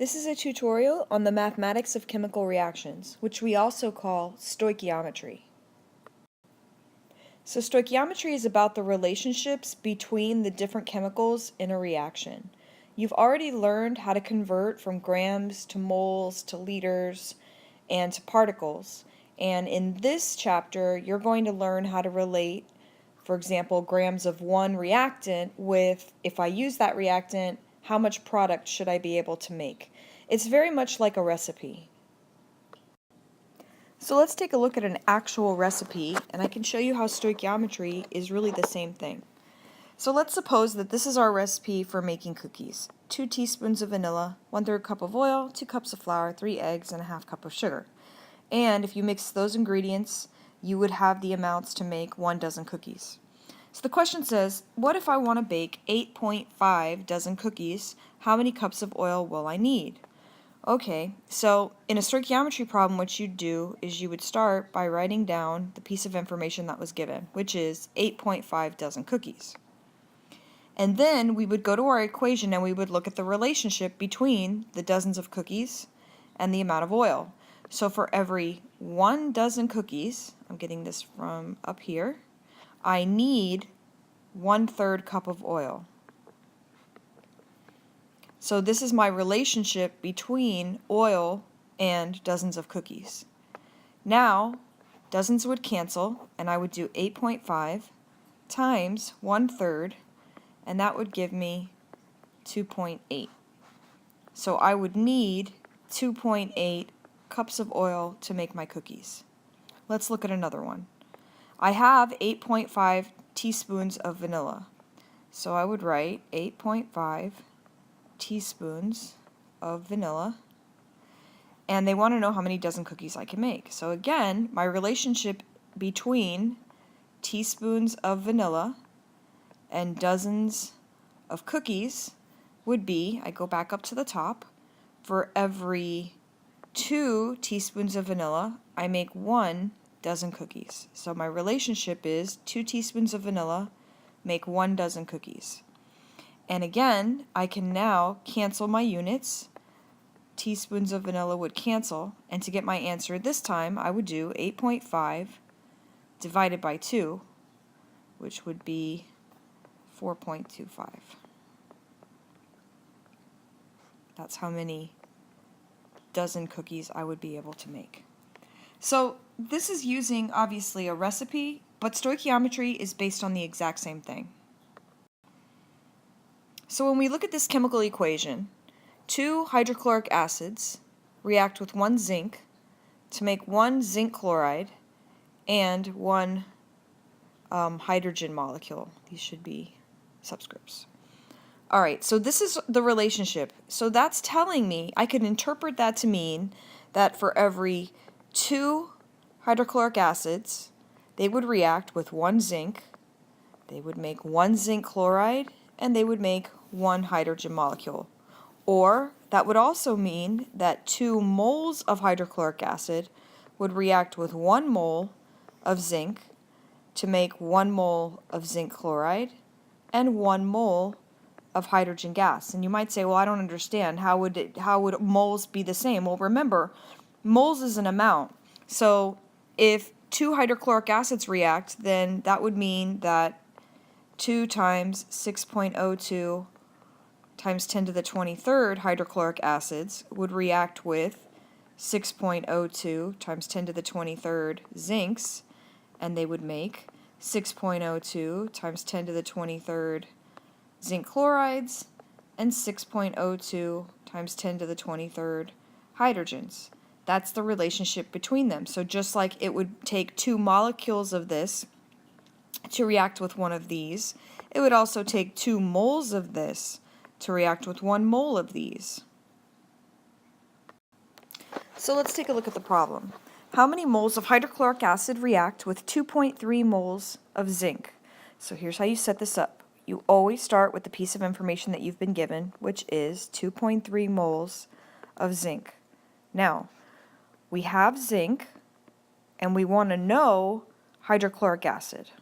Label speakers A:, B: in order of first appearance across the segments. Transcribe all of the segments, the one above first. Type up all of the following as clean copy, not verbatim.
A: This is a tutorial on the mathematics of chemical reactions, which we also call stoichiometry. So stoichiometry is about the relationships between the different chemicals in a reaction. You've already learned how to convert from grams to moles to liters and to particles. And in this chapter, you're going to learn how to relate, for example, grams of one reactant with, if I use that reactant, how much product should I be able to make? It's very much like a recipe. So let's take a look at an actual recipe, and I can show you how stoichiometry is really the same thing. So let's suppose that this is our recipe for making cookies. 2 teaspoons of vanilla, 1/3 cup of oil, 2 cups of flour, 3 eggs, and a 1/2 cup of sugar. And if you mix those ingredients, you would have the amounts to make 1 dozen cookies. So the question says, what if I want to bake 8.5 dozen cookies? How many cups of oil will I need? Okay, so in a stoichiometry problem, what you'd do is you would start by writing down the piece of information that was given, which is 8.5 dozen cookies. And then we would go to our equation and we would look at the relationship between the dozens of cookies and the amount of oil. So for every 1 dozen cookies, I'm getting this from up here, I need 1/3 cup of oil. So this is my relationship between oil and dozens of cookies. Now, dozens would cancel, and I would do 8.5 times 1/3, and that would give me 2.8. So I would need 2.8 cups of oil to make my cookies. Let's look at another one. I have 8.5 teaspoons of vanilla. So I would write 8.5 teaspoons of vanilla, and they want to know how many dozen cookies I can make. So again, my relationship between teaspoons of vanilla and dozens of cookies would be, I go back up to the top, for every 2 teaspoons of vanilla, I make 1 dozen cookies. So my relationship is 2 teaspoons of vanilla make 1 dozen cookies. And again, I can now cancel my units. Teaspoons of vanilla would cancel, and to get my answer this time, I would do 8.5 divided by 2, which would be 4.25. That's how many dozen cookies I would be able to make. So this is using, obviously, a recipe, but stoichiometry is based on the exact same thing. So when we look at this chemical equation, 2 hydrochloric acids react with 1 zinc to make 1 zinc chloride and 1 hydrogen molecule. These should be subscripts. Alright, so this is the relationship. So that's telling me, I can interpret that to mean that for every 2 hydrochloric acids, they would react with 1 zinc, they would make 1 zinc chloride, and they would make 1 hydrogen molecule. Or that would also mean that 2 moles of hydrochloric acid would react with 1 mole of zinc to make 1 mole of zinc chloride and 1 mole of hydrogen gas. And you might say, well, I don't understand. How would moles be the same? Well, remember, moles is an amount. So if 2 hydrochloric acids react, then that would mean that 2 times 6.02 times 10 to the 23rd hydrochloric acids would react with 6.02 times 10 to the 23rd zincs, and they would make 6.02 times 10 to the 23rd zinc chlorides and 6.02 times 10 to the 23rd hydrogens. That's the relationship between them. So just like it would take 2 molecules of this to react with one of these, it would also take 2 moles of this to react with 1 mole of these. So let's take a look at the problem. How many moles of hydrochloric acid react with 2.3 moles of zinc? So here's how you set this up. You always start with the piece of information that you've been given, which is 2.3 moles of zinc. Now, we have zinc, and we want to know hydrochloric acid.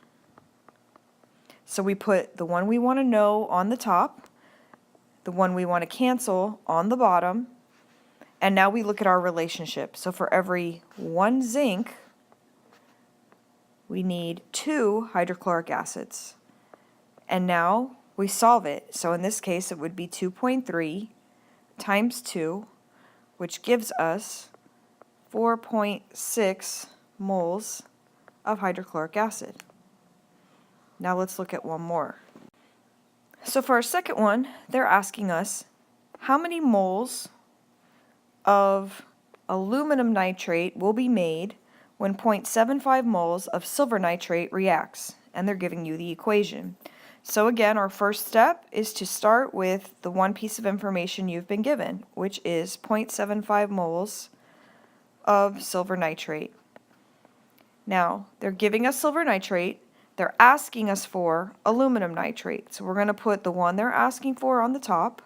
A: So we put the one we want to know on the top, the one we want to cancel on the bottom, And now we look at our relationship. So for every 1 zinc, we need 2 hydrochloric acids. And now we solve it. So in this case, it would be 2.3 times 2, which gives us 4.6 moles of hydrochloric acid. Now let's look at one more. So for our second one, they're asking us how many moles of aluminum nitrate will be made when 0.75 moles of silver nitrate reacts, and they're giving you the equation. So again, our first step is to start with the one piece of information you've been given, which is 0.75 moles of silver nitrate. Now, they're giving us silver nitrate. They're asking us for aluminum nitrate. So we're going to put the one they're asking for on the top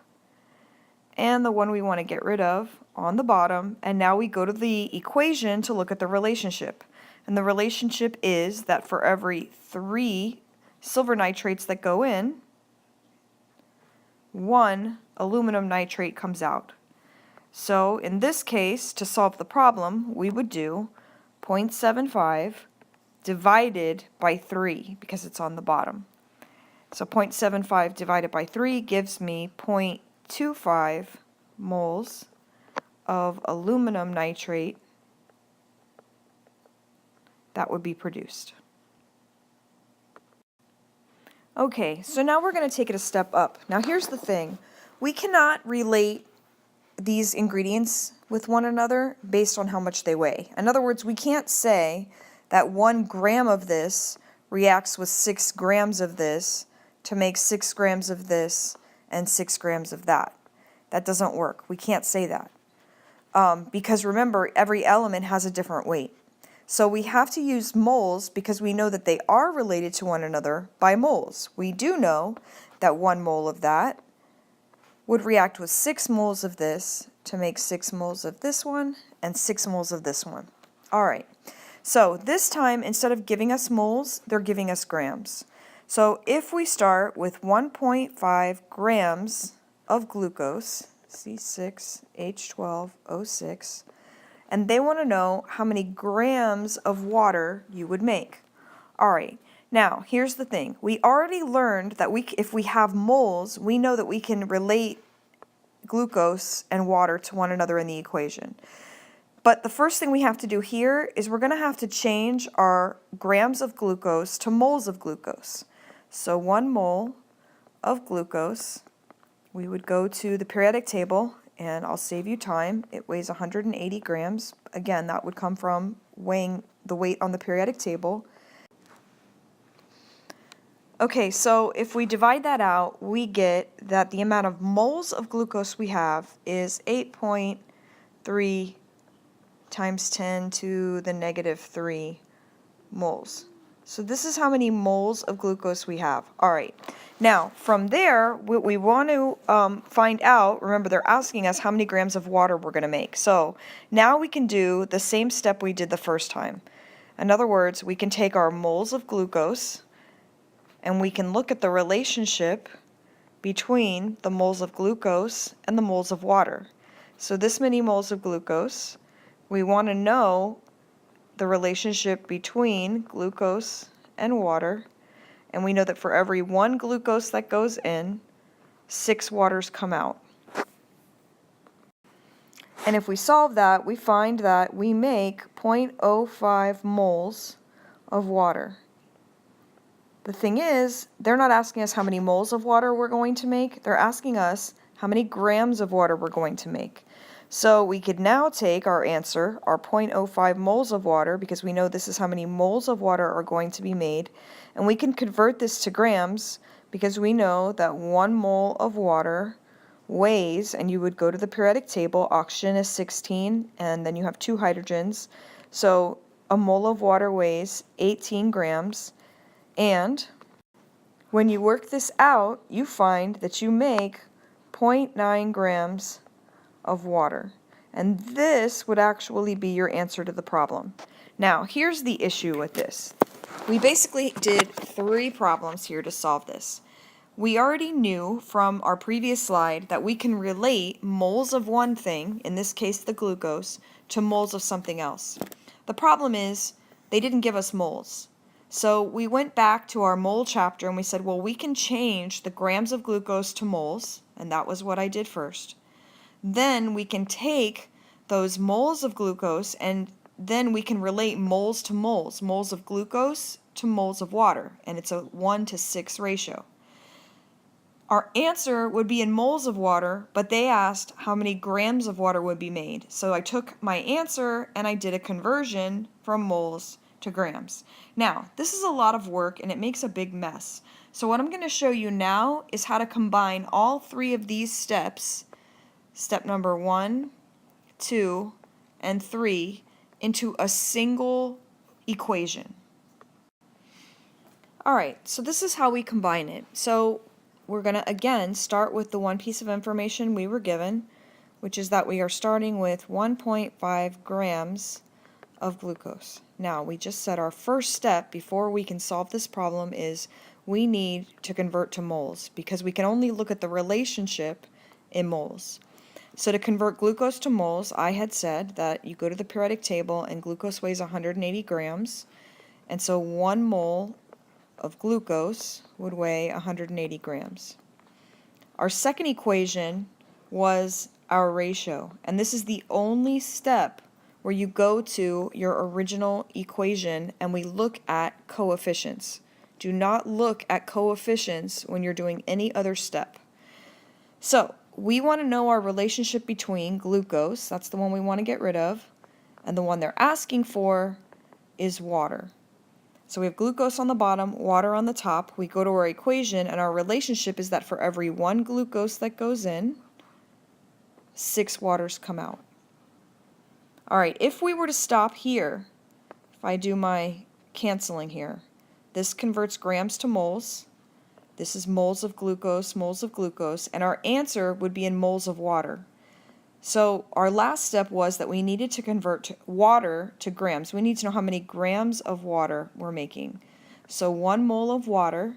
A: and the one we want to get rid of on the bottom. And now we go to the equation to look at the relationship. And the relationship is that for every 3 silver nitrates that go in, 1 aluminum nitrate comes out. So in this case, to solve the problem, we would do 0.75 divided by 3 because it's on the bottom. So 0.75 divided by 3 gives me 0.25 moles of aluminum nitrate that would be produced. Okay, so now we're going to take it a step up. Now here's the thing. We cannot relate these ingredients with one another based on how much they weigh. In other words, we can't say that 1 gram of this reacts with 6 grams of this to make 6 grams of this and 6 grams of that. That doesn't work. We can't say that. Because remember, every element has a different weight. So we have to use moles because we know that they are related to one another by moles. We do know that 1 mole of that would react with 6 moles of this to make 6 moles of this one and 6 moles of this one. All right. So this time, instead of giving us moles, they're giving us grams. So if we start with 1.5 grams of glucose, C6H12O6, and they want to know how many grams of water you would make. All right. Now, here's the thing. We already learned that if we have moles, we know that we can relate glucose and water to one another in the equation. But the first thing we have to do here is we're going to have to change our grams of glucose to moles of glucose. So 1 mole of glucose, we would go to the periodic table, and I'll save you time. It weighs 180 grams. Again, that would come from weighing the weight on the periodic table. Okay, so if we divide that out, we get that the amount of moles of glucose we have is 8.3 times 10 to the negative 3 moles. So this is how many moles of glucose we have. All right. Now, from there, what we want to find out, remember they're asking us how many grams of water we're going to make. So now we can do the same step we did the first time. In other words, we can take our moles of glucose and we can look at the relationship between the moles of glucose and the moles of water. So this many moles of glucose, we want to know the relationship between glucose and water, and we know that for every 1 glucose that goes in, 6 waters come out. And if we solve that, we find that we make 0.05 moles of water. The thing is, they're not asking us how many moles of water we're going to make, they're asking us how many grams of water we're going to make. So we could now take our answer, our 0.05 moles of water, because we know this is how many moles of water are going to be made, and we can convert this to grams because we know that 1 mole of water weighs, and you would go to the periodic table, oxygen is 16, and then you have 2 hydrogens, so a mole of water weighs 18 grams, and when you work this out, you find that you make 0.9 grams of water. And this would actually be your answer to the problem. Now, here's the issue with this. We basically did 3 problems here to solve this. We already knew from our previous slide that we can relate moles of one thing, in this case the glucose, to moles of something else. The problem is they didn't give us moles. So we went back to our mole chapter and we said, well, we can change the grams of glucose to moles, and that was what I did first. Then we can take those moles of glucose and then we can relate moles to moles of glucose to moles of water, and it's a 1:6 ratio. Our answer would be in moles of water, but they asked how many grams of water would be made. So I took my answer and I did a conversion from moles to grams. Now, this is a lot of work and it makes a big mess. So what I'm going to show you now is how to combine all three of these steps, step number 1, 2, and 3, into a single equation. Alright, so this is how we combine it. So we're going to again start with the one piece of information we were given, which is that we are starting with 1.5 grams of glucose. Now, we just said our first step before we can solve this problem is we need to convert to moles because we can only look at the relationship in moles. So to convert glucose to moles, I had said that you go to the periodic table and glucose weighs 180 grams, and so 1 mole of glucose would weigh 180 grams. Our second equation was our ratio, and this is the only step where you go to your original equation and we look at coefficients. Do not look at coefficients when you're doing any other step. So we want to know our relationship between glucose, that's the one we want to get rid of, and the one they're asking for is water. So we have glucose on the bottom, water on the top. We go to our equation, and our relationship is that for every 1 glucose that goes in, 6 waters come out. Alright, if we were to stop here, if I do my canceling here, this converts grams to moles. This is moles of glucose, and our answer would be in moles of water. So our last step was that we needed to convert water to grams. We need to know how many grams of water we're making. So 1 mole of water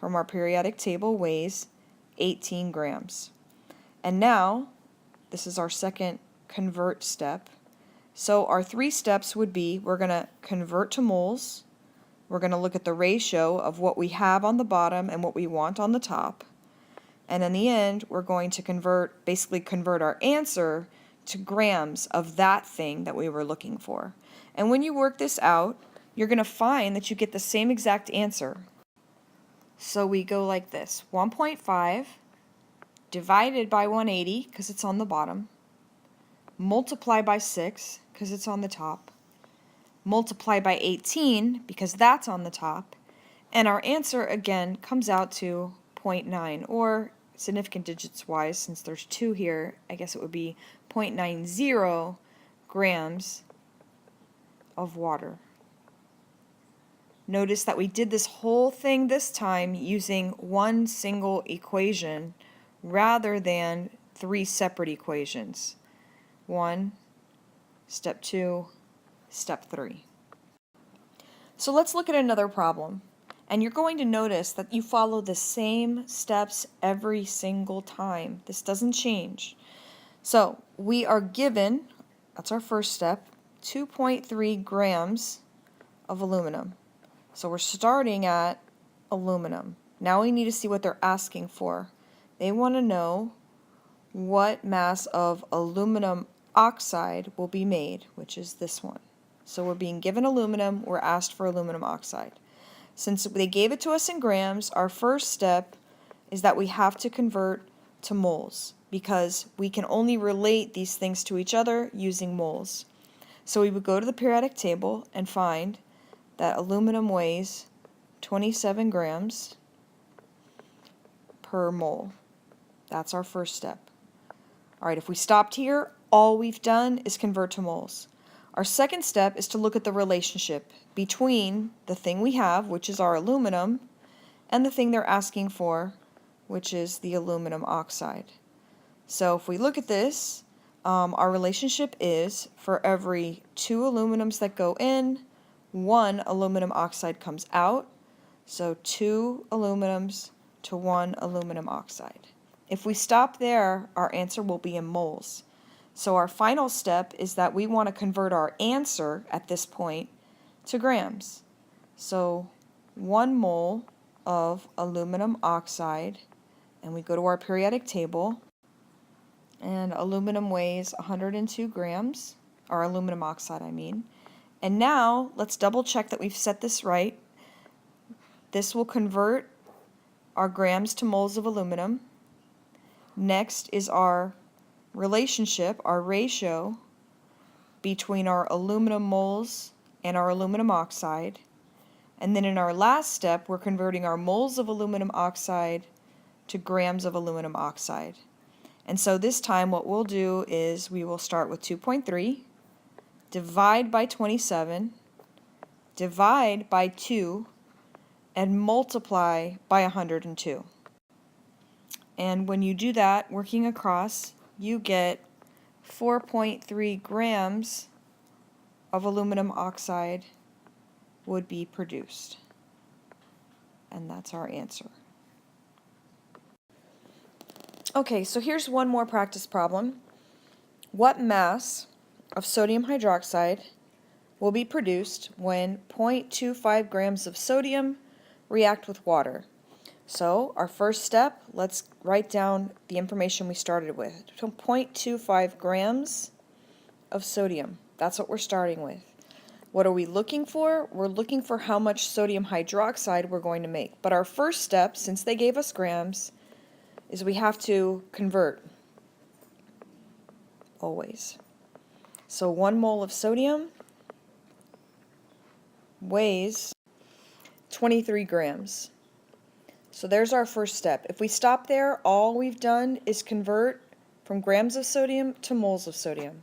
A: from our periodic table weighs 18 grams. And now, this is our second convert step. So our 3 steps would be, we're going to convert to moles, we're going to look at the ratio of what we have on the bottom and what we want on the top. And in the end, we're going to basically convert our answer to grams of that thing that we were looking for. And when you work this out, you're going to find that you get the same exact answer. So we go like this, 1.5 divided by 180, because it's on the bottom, multiply by 6, because it's on the top, multiply by 18, because that's on the top, and our answer again comes out to 0.9, or significant digits wise, since there's 2 here, I guess it would be 0.90 grams of water. Notice that we did this whole thing this time using one single equation rather than 3 separate equations. 1, step 2, step 3. So let's look at another problem. And you're going to notice that you follow the same steps every single time. This doesn't change. So we are given, that's our first step, 2.3 grams of aluminum. So we're starting at aluminum. Now we need to see what they're asking for. They want to know what mass of aluminum oxide will be made, which is this one. So we're being given aluminum, we're asked for aluminum oxide. Since they gave it to us in grams, our first step is that we have to convert to moles because we can only relate these things to each other using moles. So we would go to the periodic table and find that aluminum weighs 27 grams per mole. That's our first step. Alright, if we stopped here, all we've done is convert to moles. Our second step is to look at the relationship between the thing we have, which is our aluminum, and the thing they're asking for, which is the aluminum oxide. So if we look at this, our relationship is for every 2 aluminums that go in, 1 aluminum oxide comes out. So 2 aluminums to 1 aluminum oxide. If we stop there, our answer will be in moles. So our final step is that we want to convert our answer at this point to grams. So 1 mole of aluminum oxide, and we go to our periodic table, and aluminum weighs 102 grams, or aluminum oxide I mean. And now let's double check that we've set this right. This will convert our grams to moles of aluminum. Next is our relationship, our ratio between our aluminum moles and our aluminum oxide. And then in our last step, we're converting our moles of aluminum oxide to grams of aluminum oxide. And so this time what we'll do is we will start with 2.3, divide by 27, divide by 2, and multiply by 102. And when you do that, working across, you get 4.3 grams of aluminum oxide would be produced. And that's our answer. Okay, so here's one more practice problem. What mass of sodium hydroxide will be produced when 0.25 grams of sodium react with water? So our first step, let's write down the information we started with. So 0.25 grams of sodium. That's what we're starting with. What are we looking for? We're looking for how much sodium hydroxide we're going to make. But our first step, since they gave us grams, is we have to convert, always. So 1 mole of sodium weighs 23 grams. So there's our first step. If we stop there, all we've done is convert from grams of sodium to moles of sodium.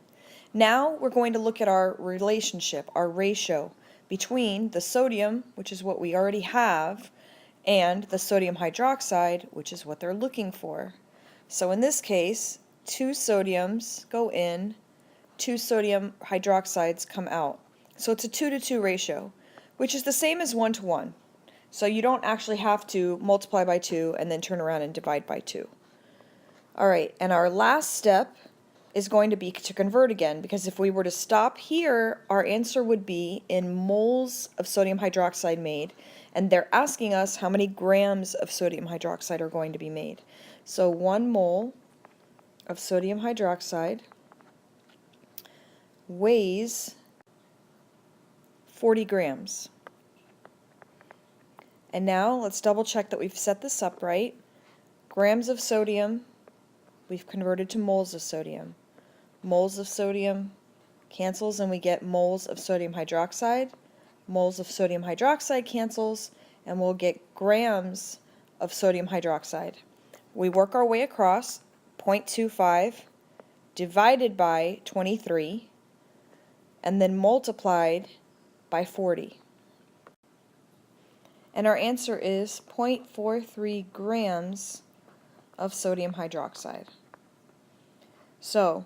A: Now we're going to look at our relationship, our ratio between the sodium, which is what we already have, and the sodium hydroxide, which is what they're looking for. So in this case, 2 sodiums go in, 2 sodium hydroxides come out. So it's a 2-to-2 ratio, which is the same as 1-to-1. So you don't actually have to multiply by 2 and then turn around and divide by 2. Alright, and our last step is going to be to convert again, because if we were to stop here, our answer would be in moles of sodium hydroxide made, and they're asking us how many grams of sodium hydroxide are going to be made. So 1 mole of sodium hydroxide weighs 40 grams. And now let's double check that we've set this up right. Grams of sodium, we've converted to moles of sodium. Moles of sodium cancels and we get moles of sodium hydroxide. Moles of sodium hydroxide cancels and we'll get grams of sodium hydroxide. We work our way across, 0.25 divided by 23 and then multiplied by 40. And our answer is 0.43 grams of sodium hydroxide. So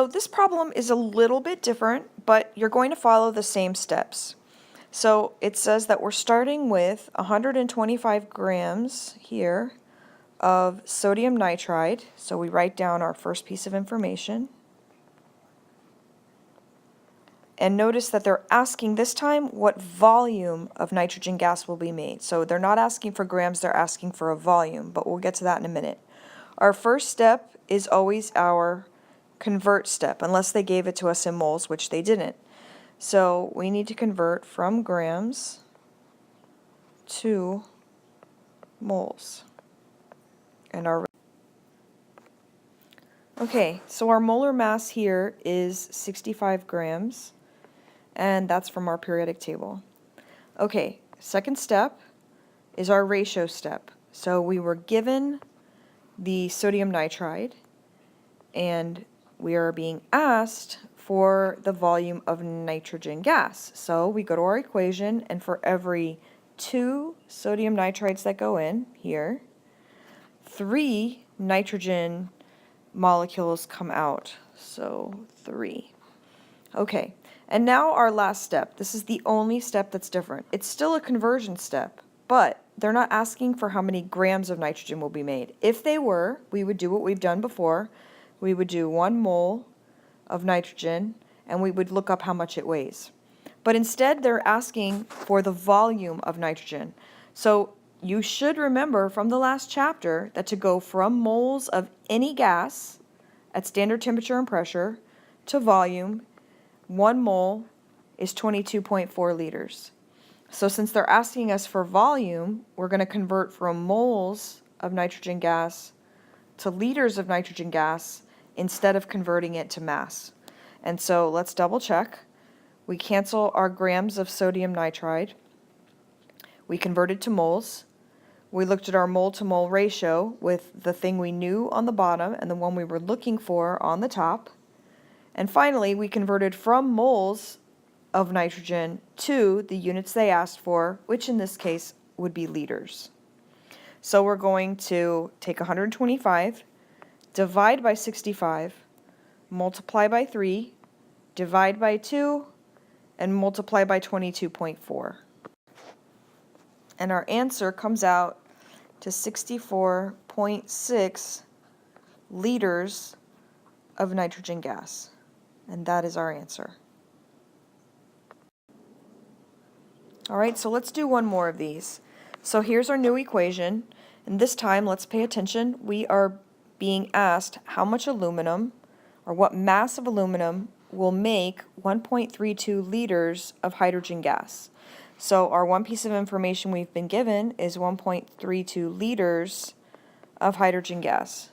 A: this problem is a little bit different, but you're going to follow the same steps. So it says that we're starting with 125 grams here of sodium nitride. So we write down our first piece of information. And notice that they're asking this time what volume of nitrogen gas will be made. So they're not asking for grams, they're asking for a volume, but we'll get to that in a minute. Our first step is always our convert step, unless they gave it to us in moles, which they didn't. So we need to convert from grams to moles. And so our molar mass here is 65 grams, and that's from our periodic table. Okay, second step is our ratio step. So we were given the sodium nitride, and we are being asked for the volume of nitrogen gas. So we go to our equation, and for every 2 sodium nitrides that go in here, 3 nitrogen molecules come out. So 3. Okay, and now our last step. This is the only step that's different. It's still a conversion step, but they're not asking for how many grams of nitrogen will be made. If they were, we would do what we've done before. We would do 1 mole of nitrogen, and we would look up how much it weighs. But instead, they're asking for the volume of nitrogen. So you should remember from the last chapter that to go from moles of any gas at standard temperature and pressure to volume, 1 mole is 22.4 liters. So since they're asking us for volume, we're going to convert from moles of nitrogen gas to liters of nitrogen gas instead of converting it to mass. And so let's double check. We cancel our grams of sodium nitride. We converted to moles. We looked at our mole to mole ratio with the thing we knew on the bottom and the one we were looking for on the top. And finally, we converted from moles of nitrogen to the units they asked for, which in this case would be liters. So we're going to take 125, divide by 65, multiply by 3, divide by 2, and multiply by 22.4. And our answer comes out to 64.6 liters of nitrogen gas. And that is our answer. All right, so let's do one more of these. So here's our new equation, and this time, let's pay attention. We are being asked how much aluminum, or what mass of aluminum, will make 1.32 liters of hydrogen gas. So our one piece of information we've been given is 1.32 liters of hydrogen gas.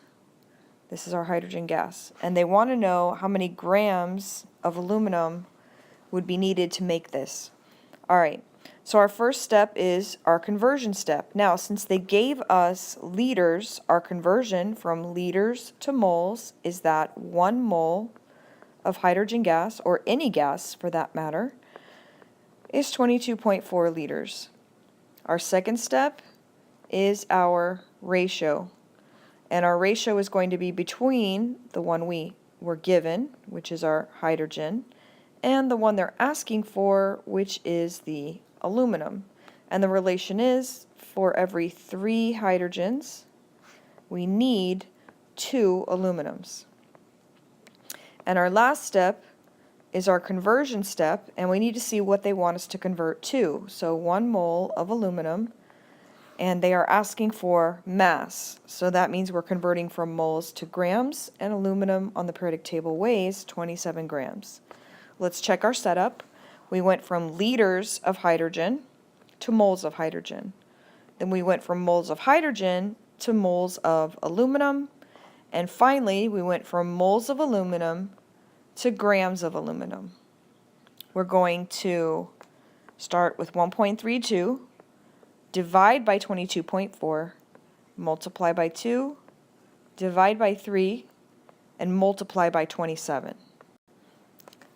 A: This is our hydrogen gas. And they want to know how many grams of aluminum would be needed to make this. All right. So our first step is our conversion step. Now, since they gave us liters, our conversion from liters to moles is that 1 mole of hydrogen gas, or any gas for that matter, is 22.4 liters. Our second step is our ratio. And our ratio is going to be between the one we were given, which is our hydrogen, and the one they're asking for, which is the aluminum. And the relation is, for every 3 hydrogens, we need 2 aluminums. And our last step is our conversion step, and we need to see what they want us to convert to. So 1 mole of aluminum, and they are asking for mass. So that means we're converting from moles to grams, and aluminum on the periodic table weighs 27 grams. Let's check our setup. We went from liters of hydrogen to moles of hydrogen. Then we went from moles of hydrogen to moles of aluminum. And finally, we went from moles of aluminum to grams of aluminum. We're going to start with 1.32, divide by 22.4, multiply by 2, divide by 3, and multiply by 27.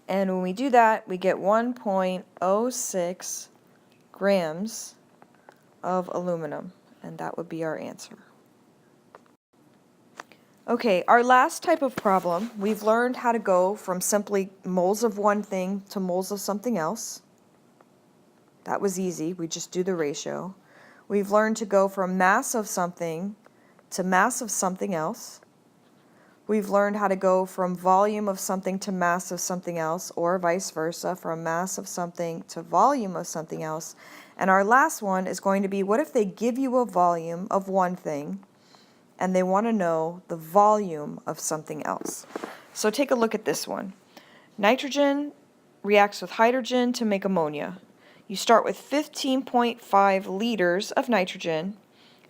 A: And when we do that, we get 1.06 grams of aluminum, and that would be our answer. Okay, our last type of problem, we've learned how to go from simply moles of one thing to moles of something else. That was easy, we just do the ratio. We've learned to go from mass of something to mass of something else. We've learned how to go from volume of something to mass of something else, or vice versa, from mass of something to volume of something else. And our last one is going to be, what if they give you a volume of one thing, and they want to know the volume of something else? So take a look at this one. Nitrogen reacts with hydrogen to make ammonia. You start with 15.5 liters of nitrogen.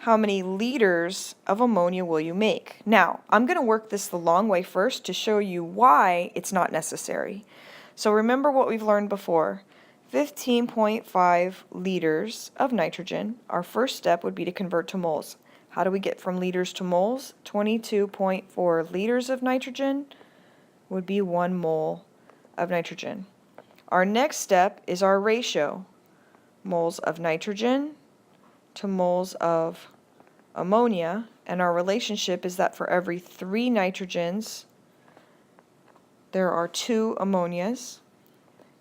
A: How many liters of ammonia will you make? Now, I'm going to work this the long way first to show you why it's not necessary. So remember what we've learned before. 15.5 liters of nitrogen. Our first step would be to convert to moles. How do we get from liters to moles? 22.4 liters of nitrogen would be 1 mole of nitrogen. Our next step is our ratio. Moles of nitrogen to moles of ammonia, and our relationship is that for every 3 nitrogens, there are 2 ammonias,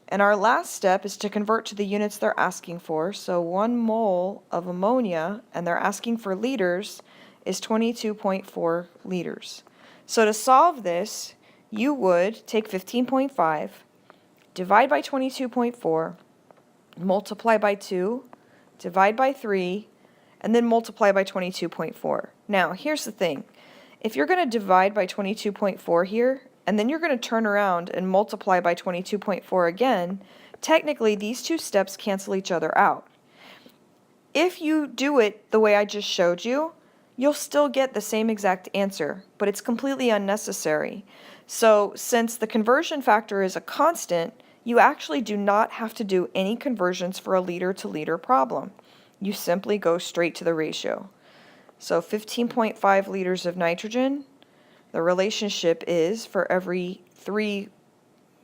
A: And our last step is to convert to the units they're asking for. So 1 mole of ammonia, and they're asking for liters, is 22.4 liters. So to solve this, you would take 15.5, divide by 22.4, multiply by 2, divide by 3, and then multiply by 22.4. Now, here's the thing. If you're going to divide by 22.4 here, and then you're going to turn around and multiply by 22.4 again, technically these two steps cancel each other out. If you do it the way I just showed you, you'll still get the same exact answer, but it's completely unnecessary. So since the conversion factor is a constant, you actually do not have to do any conversions for a liter to liter problem. You simply go straight to the ratio. So 15.5 liters of nitrogen, the relationship is for every 3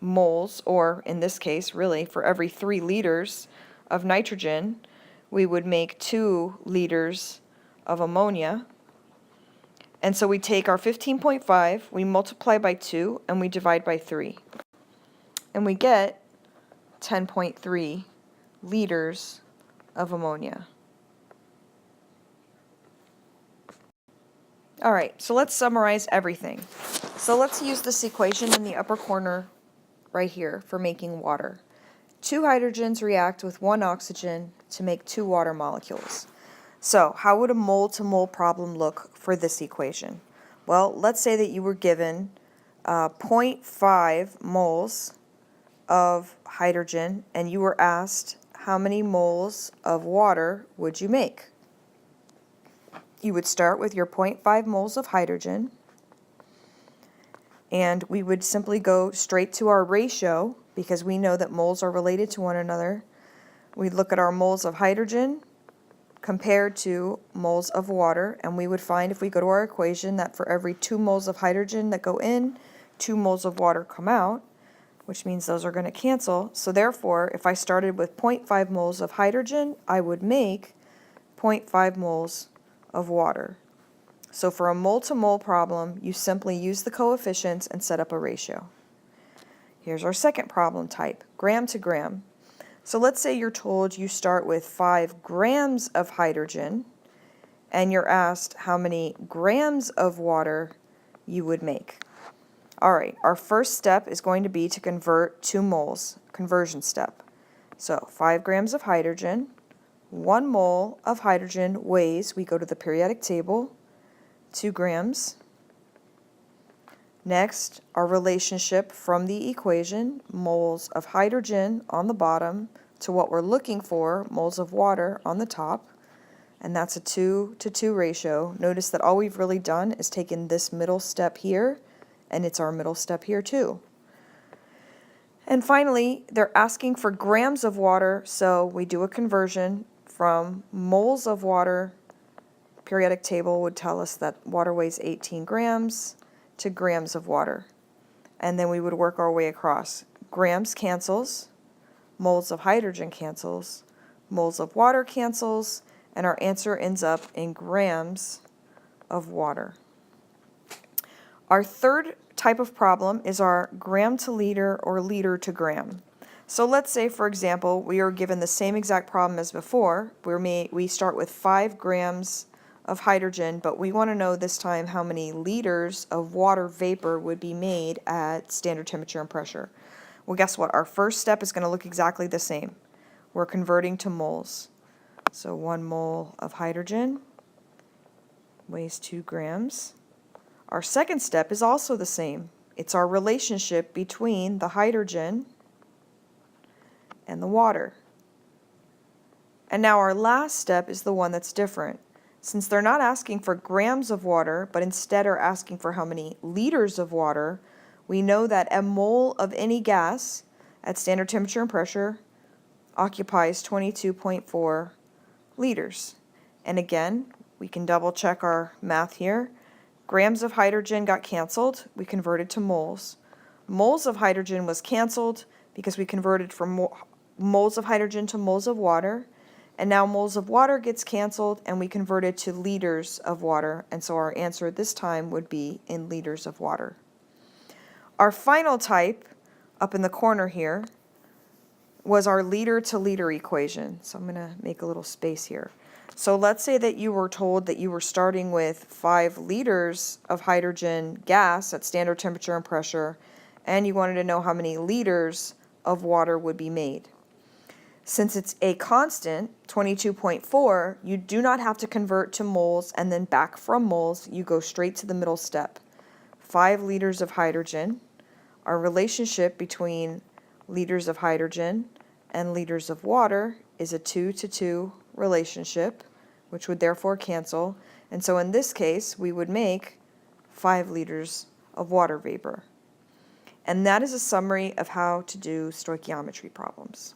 A: moles, or in this case, really, for every 3 liters of nitrogen, we would make 2 liters of ammonia. And so we take our 15.5, we multiply by 2, and we divide by 3. And we get 10.3 liters of ammonia. All right, so let's summarize everything. So let's use this equation in the upper corner right here for making water. 2 hydrogens react with 1 oxygen to make 2 water molecules. So how would a mole-to-mole problem look for this equation? Well, let's say that you were given 0.5 moles of hydrogen and you were asked how many moles of water would you make? You would start with your 0.5 moles of hydrogen, and we would simply go straight to our ratio because we know that moles are related to one another. We'd look at our moles of hydrogen compared to moles of water, and we would find, if we go to our equation, that for every 2 moles of hydrogen that go in, 2 moles of water come out, which means those are going to cancel. So therefore, if I started with 0.5 moles of hydrogen, I would make 0.5 moles of water. So for a mole-to-mole problem, you simply use the coefficients and set up a ratio. Here's our second problem type, gram to gram. So let's say you're told you start with 5 grams of hydrogen and you're asked how many grams of water you would make. All right, our first step is going to be to convert 2 moles, conversion step. So 5 grams of hydrogen, 1 mole of hydrogen weighs, we go to the periodic table, 2 grams. Next, our relationship from the equation, moles of hydrogen on the bottom to what we're looking for, moles of water on the top, and that's a 2-to-2 ratio. Notice that all we've really done is taken this middle step here, and it's our middle step here too. And finally, they're asking for grams of water, so we do a conversion from moles of water. Periodic table would tell us that water weighs 18 grams to grams of water. And then we would work our way across. Grams cancels, moles of hydrogen cancels, moles of water cancels, and our answer ends up in grams of water. Our third type of problem is our gram to liter or liter to gram. So let's say, for example, we are given the same exact problem as before. We start with 5 grams of hydrogen, but we want to know this time how many liters of water vapor would be made at standard temperature and pressure. Well, guess what? Our first step is going to look exactly the same. We're converting to moles. So 1 mole of hydrogen weighs 2 grams. Our second step is also the same. It's our relationship between the hydrogen and the water. And now our last step is the one that's different. Since they're not asking for grams of water, but instead are asking for how many liters of water, we know that a mole of any gas at standard temperature and pressure occupies 22.4 liters. And again, we can double check our math here. Grams of hydrogen got canceled. We converted to moles. Moles of hydrogen was canceled because we converted from moles of hydrogen to moles of water. And now moles of water gets canceled and we converted to liters of water. And so our answer this time would be in liters of water. Our final type up in the corner here, was our liter to liter equation. So I'm going to make a little space here. So let's say that you were told that you were starting with 5 liters of hydrogen gas at standard temperature and pressure, and you wanted to know how many liters of water would be made. Since it's a constant, 22.4, you do not have to convert to moles and then back from moles. You go straight to the middle step. 5 liters of hydrogen. Our relationship between liters of hydrogen and liters of water is a 2 to 2 relationship, which would therefore cancel. And so in this case, we would make 5 liters of water vapor. And that is a summary of how to do stoichiometry problems.